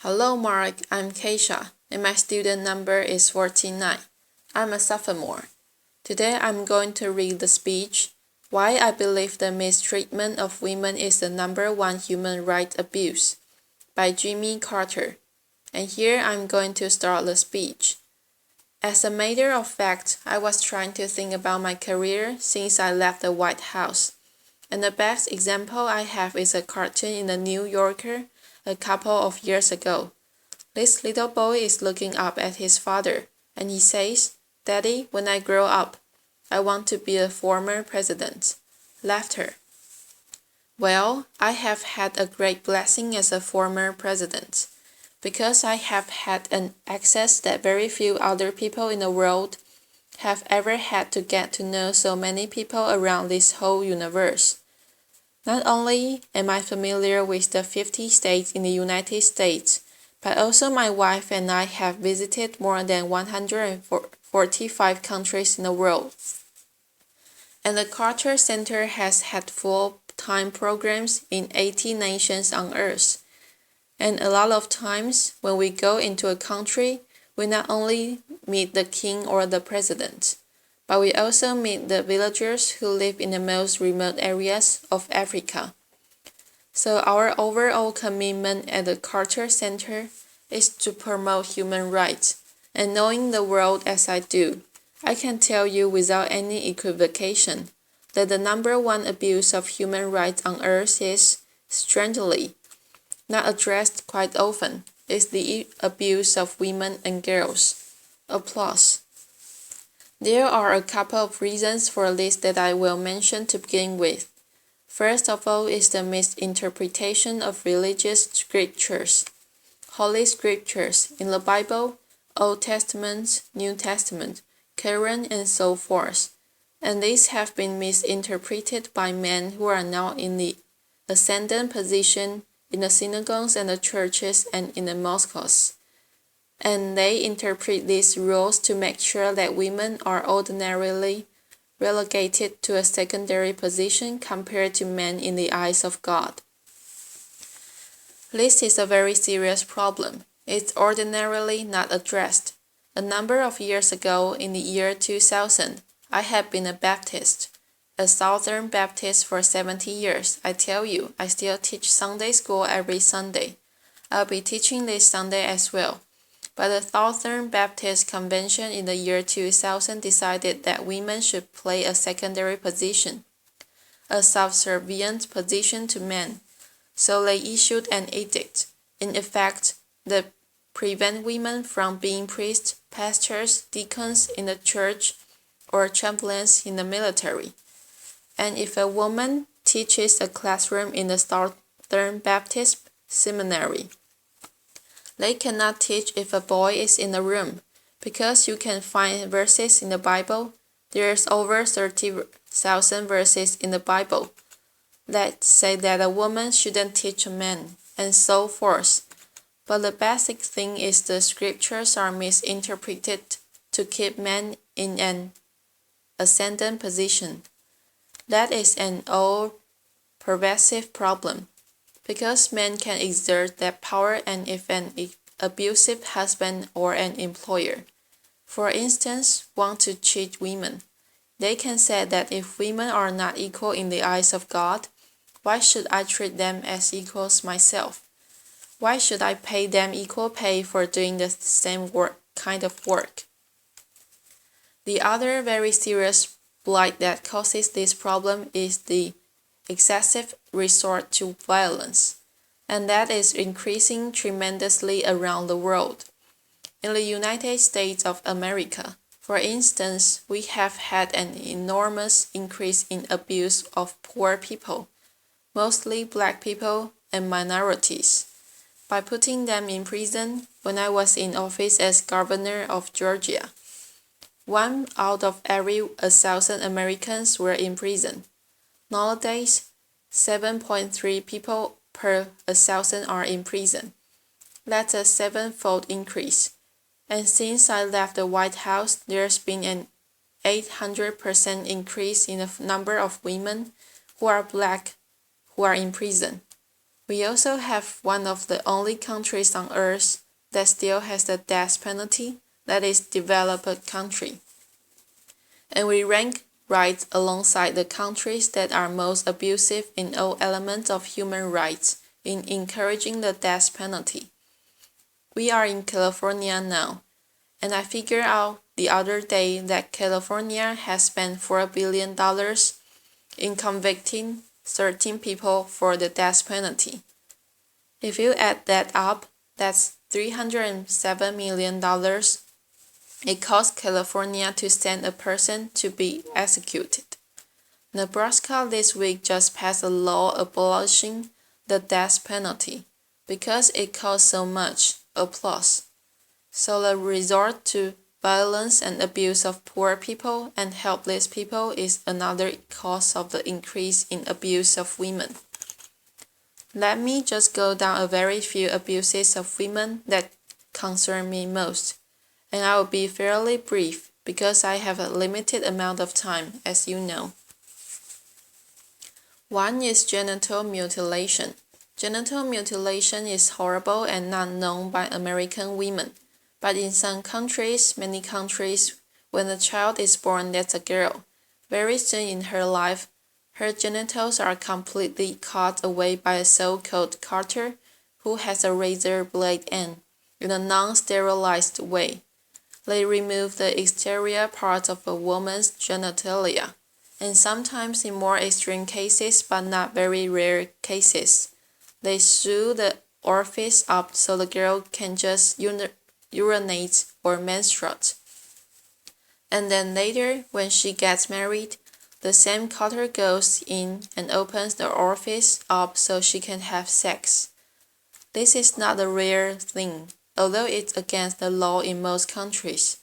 Hello Mark, I'm Keisha, and my student number is 49. I'm a sophomore. Today I'm going to read the speech, Why I Believe the Mistreatment of Women is the Number One Human Rights Abuse, by Jimmy Carter. And here I'm going to start the speech. As a matter of fact, I was trying to think about my career since I left the White House. And the best example I have is a cartoon in the New Yorker a couple of years ago. This little boy is looking up at his father, and he says, "Daddy, when I grow up, I want to be a former president." Laughter. Well, I have had a great blessing as a former president, because I have had an access that very few other people in the world have ever had to get to know so many people around this whole universe. Not only am I familiar with the 50 states in the United States, but also my wife and I have visited more than 145 countries in the world. And the Carter Center has had full-time programs in 80 nations on Earth. And a lot of times, when we go into a country, we not only meet the king or the president, but we also meet the villagers who live in the most remote areas of Africa. So our overall commitment at the Carter Center is to promote human rights, and knowing the world as I do, I can tell you without any equivocation that the number one abuse of human rights on earth is, strangely, not addressed quite often, is the abuse of women and girls. Applause. There are a couple of reasons for this that I will mention to begin with. First of all is the misinterpretation of religious scriptures. Holy scriptures in the Bible, Old Testament, New Testament, Quran, and so forth. And these have been misinterpreted by men who are now in the ascendant position in the synagogues and the churches and in the mosques. And they interpret these rules to make sure that women are ordinarily relegated to a secondary position compared to men in the eyes of God. This is a very serious problem. It's ordinarily not addressed. A number of years ago, in the year 2000, I had been a Baptist, a Southern Baptist for 70 years. I tell you, I still teach Sunday school every Sunday. I'll be teaching this Sunday as well. But the Southern Baptist Convention in the year 2000 decided that women should play a secondary position, a subservient position to men. So they issued an edict, in effect, that prevent women from being priests, pastors, deacons in the church, or chaplains in the military. And if a woman teaches a classroom in the Southern Baptist Seminary, they cannot teach if a boy is in the room, because you can find verses in the Bible. There's over 30,000 verses in the Bible that say that a woman shouldn't teach a man, and so forth. But the basic thing is the scriptures are misinterpreted to keep men in an ascendant position. That is an all-pervasive problem, because men can exert that power, and if an abusive husband or an employer, for instance, want to cheat women, they can say that if women are not equal in the eyes of God, why should I treat them as equals myself? Why should I pay them equal pay for doing the same kind of work? The other very serious blight that causes this problem is the excessive resort to violence, and that is increasing tremendously around the world. In the United States of America, for instance, we have had an enormous increase in abuse of poor people, mostly black people and minorities, by putting them in prison. When I was in office as governor of Georgia, 1 out of every 1,000 Americans were in prison. Nowadays, 7.3 people per 1,000 are in prison. That's a 7-fold increase. And since I left the White House, there's been an 800% increase in the number of women who are black who are in prison. We also have one of the only countries on earth that still has the death penalty, that is developed country. And we rank right alongside the countries that are most abusive in all elements of human rights in encouraging the death penalty. We are in California now, and I figured out the other day that California has spent $4 billion in convicting 13 people for the death penalty. If you add that up, that's $307 million it costs California to send a person to be executed. Nebraska this week just passed a law abolishing the death penalty because it costs so much applause. So the resort to violence and abuse of poor people and helpless people is another cause of the increase in abuse of women. Let me just go down a very few abuses of women that concern me most, and I will be fairly brief because I have a limited amount of time, as you know. One is genital mutilation. Genital mutilation is horrible and not known by American women, but in some countries, many countries, when a child is born that's a girl, very soon in her life, her genitals are completely cut away by a so-called cutter who has a razor blade end in a non-sterilized way. They remove the exterior parts of a woman's genitalia, and sometimes in more extreme cases, but not very rare cases, they sew the orifice up so the girl can just urinate or menstruate. And then later, when she gets married, the same cutter goes in and opens the orifice up so she can have sex. This is not a rare thing, although it's against the law in most countries.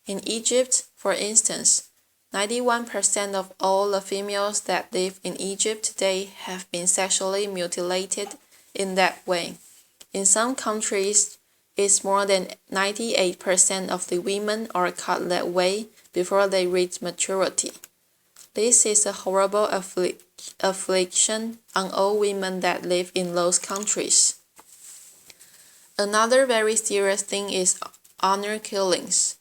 In Egypt, for instance, 91% of all the females that live in Egypt today have been sexually mutilated in that way. In some countries, it's more than 98% of the women are cut that way before they reach maturity. This is a horrible affliction on all women that live in those countries. Another very serious thing is honor killings,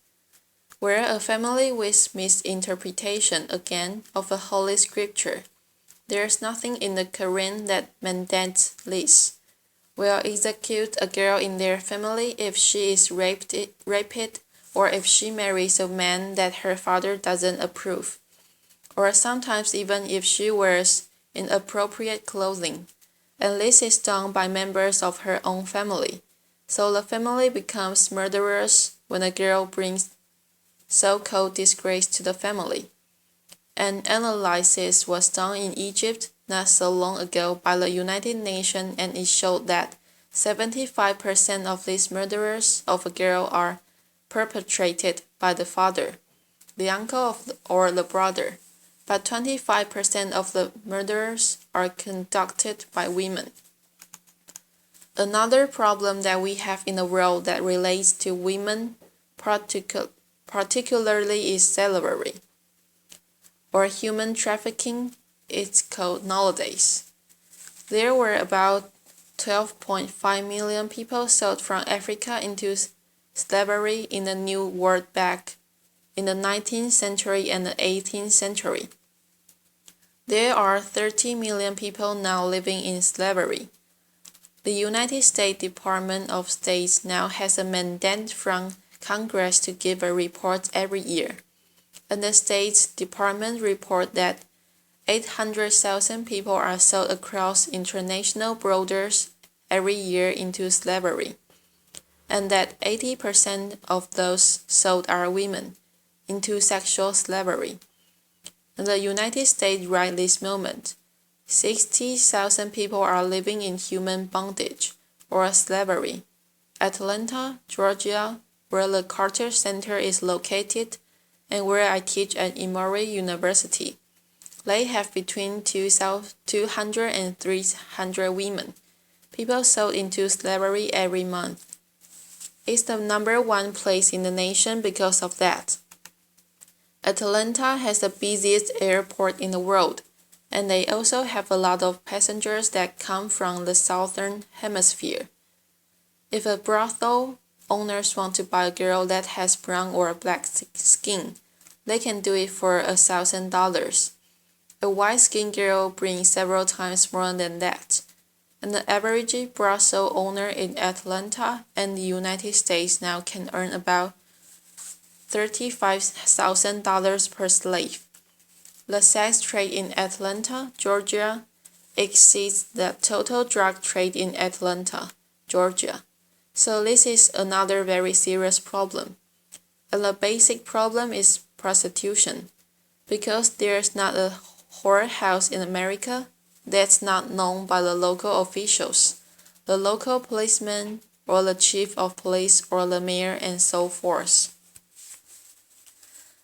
where a family with misinterpretation again of a holy scripture. There's nothing in the Quran that mandates this. Will execute a girl in their family if she is raped or if she marries a man that her father doesn't approve, or sometimes even if she wears inappropriate clothing, and this is done by members of her own family. So the family becomes murderers when a girl brings so-called disgrace to the family. An analysis was done in Egypt not so long ago by the United Nations, and it showed that 75% of these murderers of a girl are perpetrated by the father, the uncle or the brother, but 25% of the murders are conducted by women. Another problem that we have in the world that relates to women particularly is slavery, or human trafficking, it's called nowadays. There were about 12.5 million people sold from Africa into slavery in the New World back in the 19th century and the 18th century. There are 30 million people now living in slavery. The United States Department of State now has a mandate from Congress to give a report every year, and the State Department report that 800,000 people are sold across international borders every year into slavery, and that 80% of those sold are women into sexual slavery. In the United States right this moment, 60,000 people are living in human bondage or slavery. Atlanta, Georgia, where the Carter Center is located and where I teach at Emory University, they have between 200 and 300 women, people sold into slavery every month. It's the #1 place in the nation because of that. Atlanta has the busiest airport in the world, and they also have a lot of passengers that come from the southern hemisphere. If a brothel owners want to buy a girl that has brown or black skin, they can do it for $1,000. A white-skinned girl brings several times more than that, and the average brothel owner in Atlanta and the United States now can earn about $35,000 per slave. The sex trade in Atlanta, Georgia, exceeds the total drug trade in Atlanta, Georgia. So this is another very serious problem. And the basic problem is prostitution. Because there's not a whorehouse in America that's not known by the local officials, the local policeman, or the chief of police, or the mayor, and so forth.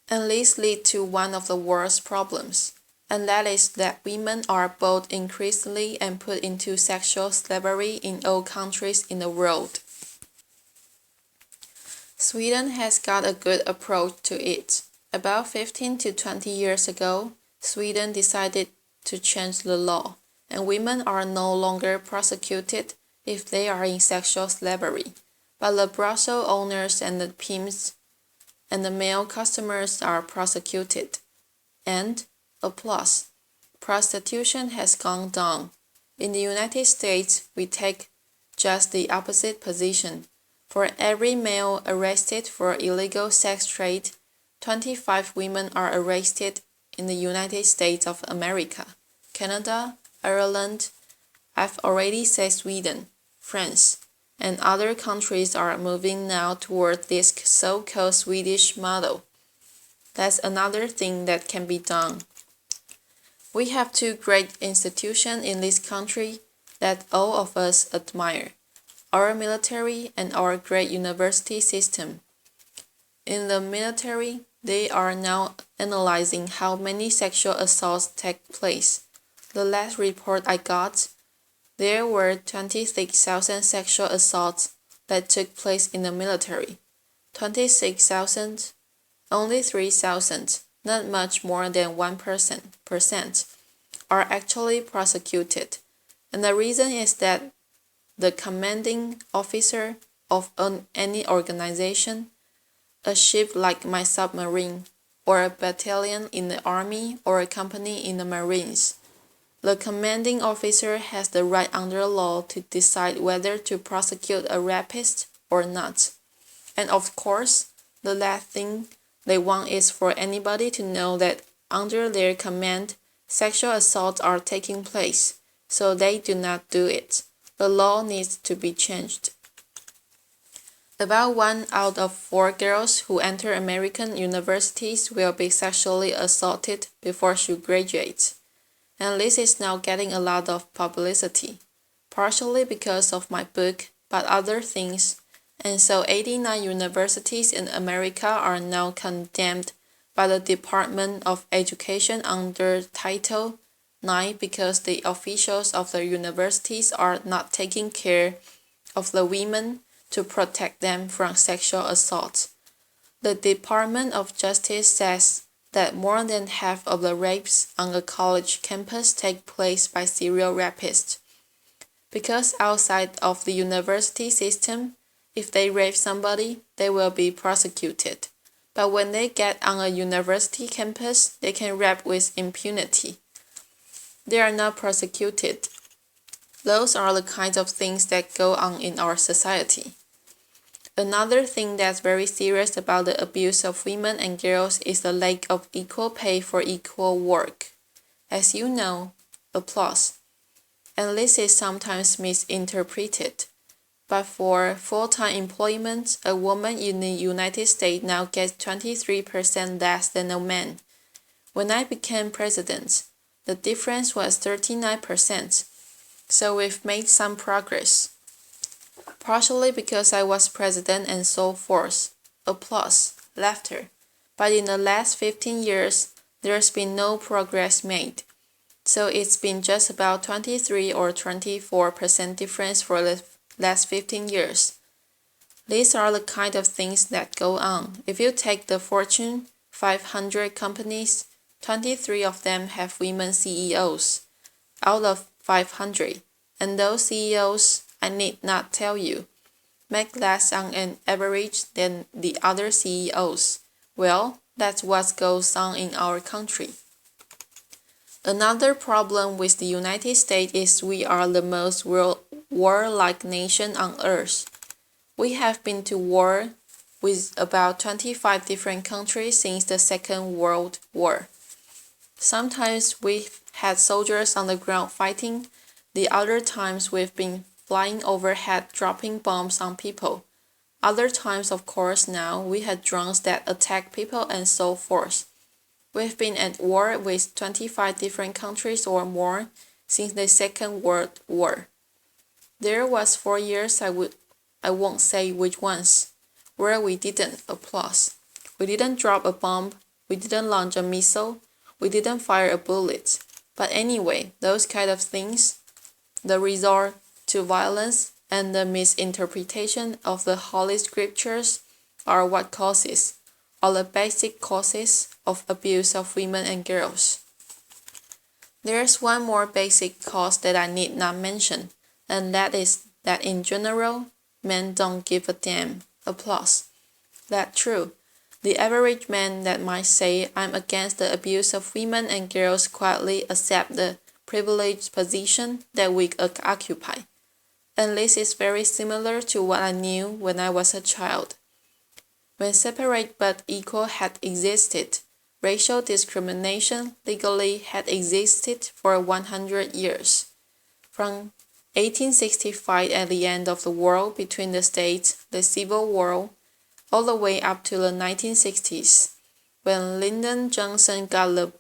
And this leads to one of the worst problems, and that is that women are both increasingly and put into sexual slavery in all countries in the world. Sweden has got a good approach to it. About 15 to 20 years ago, Sweden decided to change the law, and women are no longer prosecuted if they are in sexual slavery, but the brothel owners and the pimps and the male customers are prosecuted. And, applause, prostitution has gone down. In the United States, we take just the opposite position. For every male arrested for illegal sex trade, 25 women are arrested in the United States of America, Canada, Ireland, I've already said Sweden, France, and other countries are moving now toward this so-called Swedish model. That's another thing that can be done. We have two great institutions in this country that all of us admire, our military and our great university system. In the military, they are now analyzing how many sexual assaults take place. The last report I got, there were 26,000 sexual assaults that took place in the military. 26,000, only 3,000, not much more than 1%, are actually prosecuted. And the reason is that the commanding officer of any organization, a ship like my submarine, or a battalion in the army, or a company in the Marines, the commanding officer has the right under law to decide whether to prosecute a rapist or not. And of course, the last thing they want is for anybody to know that under their command, sexual assaults are taking place, so they do not do it. The law needs to be changed. About 1 out of 4 girls who enter American universities will be sexually assaulted before she graduates. And this is now getting a lot of publicity, partially because of my book, but other things. And so 89 universities in America are now condemned by the Department of Education under Title IX because the officials of the universities are not taking care of the women to protect them from sexual assault. The Department of Justice says that more than half of the rapes on a college campus take place by serial rapists. Because outside of the university system, if they rape somebody, they will be prosecuted. But when they get on a university campus, they can rape with impunity. They are not prosecuted. Those are the kinds of things that go on in our society. Another thing that's very serious about the abuse of women and girls is the lack of equal pay for equal work. As you know, applause. And this is sometimes misinterpreted. But for full-time employment, a woman in the United States now gets 23% less than a man. When I became president, the difference was 39%. So we've made some progress. Partially because I was president and so forth. Applause, laughter. But in the last 15 years, there's been no progress made. So it's been just about 23 or 24% difference for the last 15 years. These are the kind of things that go on. If you take the Fortune 500 companies, 23 of them have women CEOs out of 500, and those CEOs, I need not tell you, make less on an average than the other CEOs. Well, that's what goes on in our country. Another problem with the United States is we are the most warlike nation on earth. We have been to war with about 25 different countries since the Second World War. Sometimes we've had soldiers on the ground fighting, the other times we've been flying overhead dropping bombs on people. Other times, of course, now we had drones that attack people and so forth. We've been at war with 25 different countries or more since the Second World War. There was 4 years, I won't say which ones, where we didn't applause. We didn't drop a bomb, we didn't launch a missile, we didn't fire a bullet. But anyway, those kind of things, the resort to violence and the misinterpretation of the Holy Scriptures are what causes, are the basic causes of abuse of women and girls. There's one more basic cause that I need not mention, and that is that in general, men don't give a damn. Applause. That's true. The average man that might say I'm against the abuse of women and girls quietly accept the privileged position that we occupy. And this is very similar to what I knew when I was a child. When separate but equal had existed, racial discrimination legally had existed for 100 years. From 1865 at the end of the war between the states, the Civil War, all the way up to the 1960s, when Lyndon Johnson got the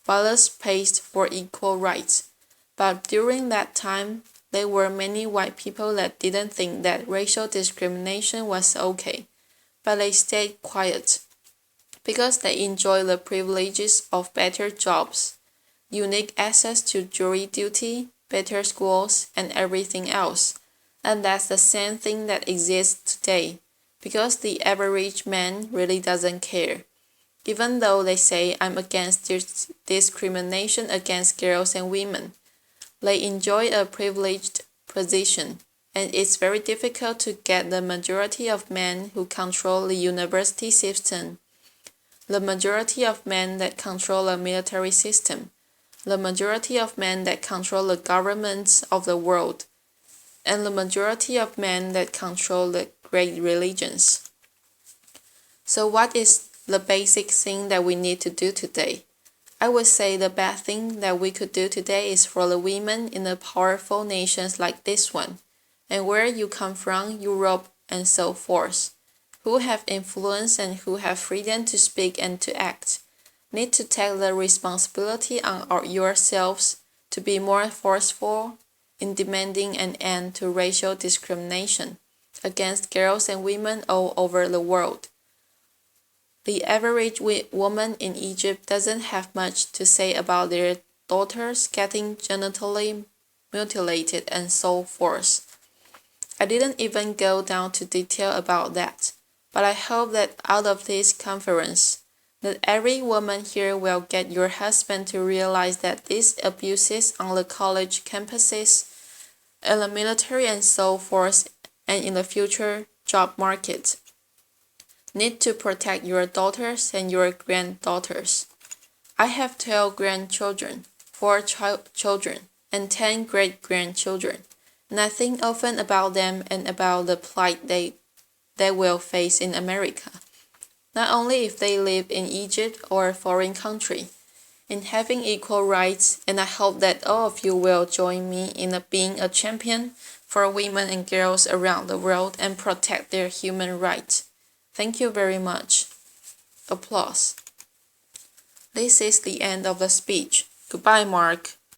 ballot passed for equal rights. But during that time, there were many white people that didn't think that racial discrimination was okay, but they stayed quiet because they enjoy the privileges of better jobs, unique access to jury duty, better schools, and everything else. And that's the same thing that exists today, because the average man really doesn't care. Even though they say I'm against discrimination against girls and women, they enjoy a privileged position, and it's very difficult to get the majority of men who control the university system, the majority of men that control the military system, the majority of men that control the governments of the world, and the majority of men that control the great religions. So what is the basic thing that we need to do today? I would say the best thing that we could do today is for the women in the powerful nations like this one, and where you come from, Europe and so forth, who have influence and who have freedom to speak and to act, need to take the responsibility on yourselves to be more forceful in demanding an end to racial discrimination against girls and women all over the world. The average woman in Egypt doesn't have much to say about their daughters getting genitally mutilated and so forth. I didn't even go down to detail about that, but I hope that out of this conference, that every woman here will get your husband to realize that these abuses on the college campuses, in the military and so forth, and in the future job market, need to protect your daughters and your granddaughters. I have 12 grandchildren, 4 children, and 10 great-grandchildren, and I think often about them and about the plight they will face in America, not only if they live in Egypt or a foreign country, in having equal rights, and I hope that all of you will join me in being a champion for women and girls around the world and protect their human rights. Thank you very much. Applause. This is the end of the speech. Goodbye, Mark.